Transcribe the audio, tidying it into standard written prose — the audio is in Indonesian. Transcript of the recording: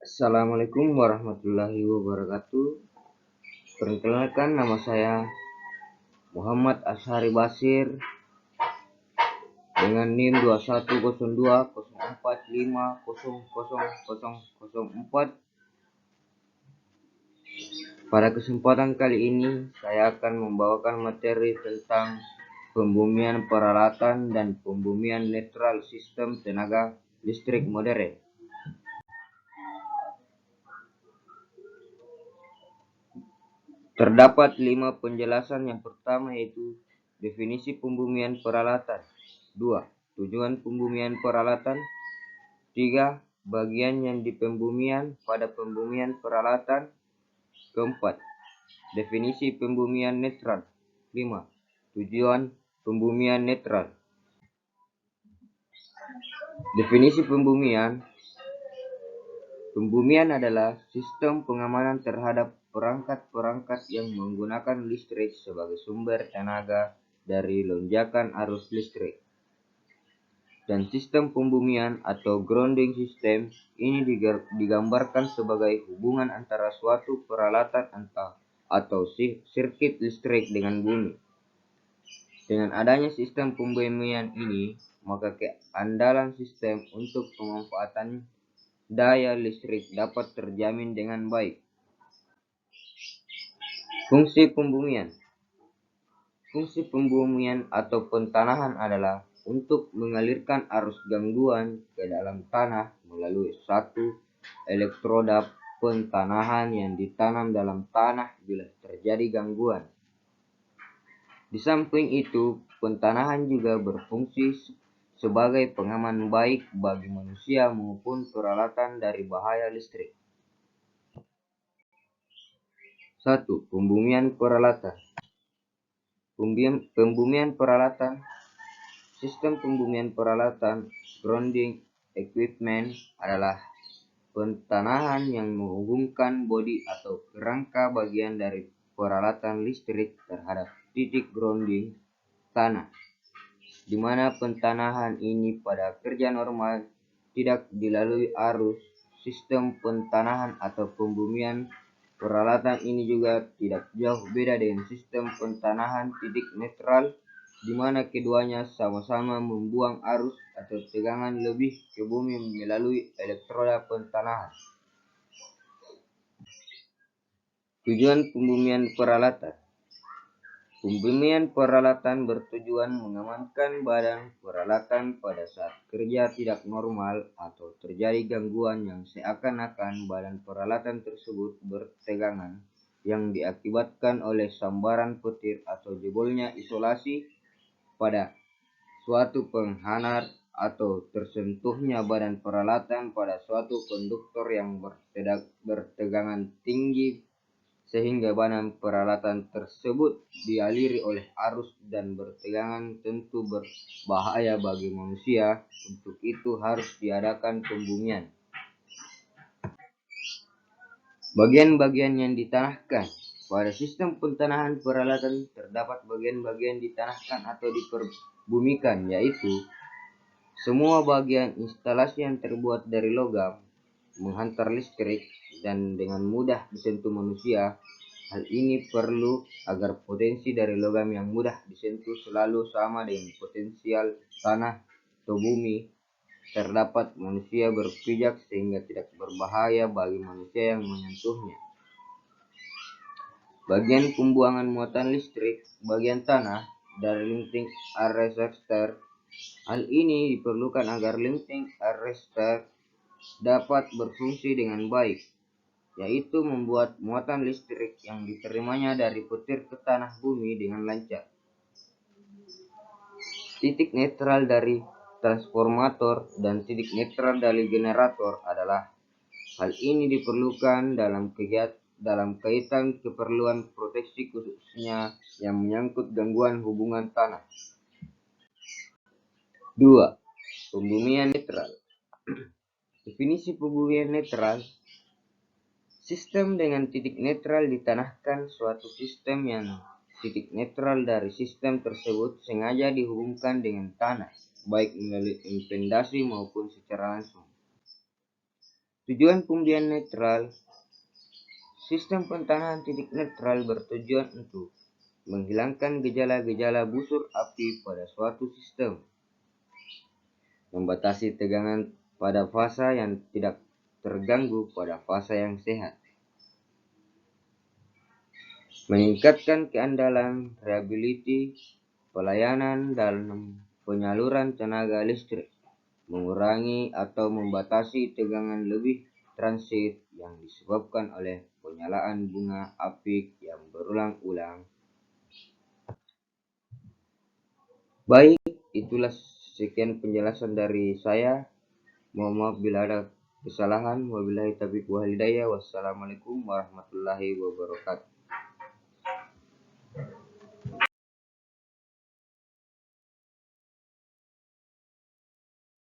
Assalamualaikum warahmatullahi wabarakatuh. Perkenalkan, nama saya Muhammad Ashari Basir dengan NIM 210204500004. Pada kesempatan kali ini saya akan membawakan materi tentang pembumian peralatan dan pembumian netral sistem tenaga listrik modern. Terdapat 5 penjelasan. Yang pertama yaitu definisi pembumian peralatan. 2. Tujuan pembumian peralatan. 3. Bagian yang dipembumian pada pembumian peralatan. 4. Definisi pembumian netral. 5. Tujuan pembumian netral. Definisi pembumian. Pembumian adalah sistem pengamanan terhadap perangkat-perangkat yang menggunakan listrik sebagai sumber tenaga dari lonjakan arus listrik. Dan sistem pembumian atau grounding system ini digambarkan sebagai hubungan antara suatu peralatan atau sirkuit listrik dengan bumi. Dengan adanya sistem pembumian ini, maka keandalan sistem untuk pemanfaatan daya listrik dapat terjamin dengan baik. Fungsi pembumian. Fungsi pembumian atau pentanahan adalah untuk mengalirkan arus gangguan ke dalam tanah melalui satu elektroda pentanahan yang ditanam dalam tanah bila terjadi gangguan. Di samping itu, pentanahan juga berfungsi sebagai pengaman baik bagi manusia maupun peralatan dari bahaya listrik. 1. Pembumian peralatan. Pembumian peralatan. Sistem pembumian peralatan grounding equipment adalah pentanahan yang menghubungkan bodi atau kerangka bagian dari peralatan listrik terhadap titik grounding tanah, di mana pentanahan ini pada kerja normal tidak dilalui arus. Sistem pentanahan atau pembumian peralatan ini juga tidak jauh beda dengan sistem pentanahan titik netral, di mana keduanya sama-sama membuang arus atau tegangan lebih ke bumi melalui elektroda pentanahan. Tujuan pembumian peralatan. Pembumian peralatan bertujuan mengamankan badan peralatan pada saat kerja tidak normal atau terjadi gangguan yang seakan-akan badan peralatan tersebut bertegangan yang diakibatkan oleh sambaran petir atau jebolnya isolasi pada suatu penghangat atau tersentuhnya badan peralatan pada suatu konduktor yang bertegangan tinggi sehingga badan peralatan tersebut dialiri oleh arus dan bertegangan tentu berbahaya bagi manusia. Untuk itu harus diadakan pembumian. Bagian-bagian yang ditanahkan. Pada sistem pentanahan peralatan terdapat bagian-bagian ditanahkan atau diperbumikan, yaitu semua bagian instalasi yang terbuat dari logam, menghantar listrik, dan dengan mudah disentuh manusia. Hal ini perlu agar potensi dari logam yang mudah disentuh selalu sama dengan potensial tanah atau bumi terdapat manusia berpijak sehingga tidak berbahaya bagi manusia yang menyentuhnya. Bagian pembuangan muatan listrik, bagian tanah dari lifting arrestor. Hal ini diperlukan agar lifting arrestor dapat berfungsi dengan baik, yaitu membuat muatan listrik yang diterimanya dari petir ke tanah bumi dengan lancar. Titik netral dari transformator dan titik netral dari generator adalah hal ini diperlukan dalam kaitan keperluan proteksi khususnya yang menyangkut gangguan hubungan tanah. 2. Pembumian netral. Definisi pembumian netral. Sistem dengan titik netral ditanahkan suatu sistem yang titik netral dari sistem tersebut sengaja dihubungkan dengan tanah, baik melalui impedasi maupun secara langsung. Tujuan pembiayaan netral. Sistem pentanahan titik netral bertujuan untuk menghilangkan gejala-gejala busur api pada suatu sistem, membatasi tegangan pada fasa yang tidak terganggu pada fasa yang sehat, meningkatkan keandalan, reliability, pelayanan dalam penyaluran tenaga listrik, mengurangi atau membatasi tegangan lebih transit yang disebabkan oleh penyalaan bunga apik yang berulang-ulang. Baik, itulah sekian penjelasan dari saya. Mohon maaf bila ada kesalahan. Wabillahi taufiq wal hidayah. Wassalamualaikum warahmatullahi wabarakatuh.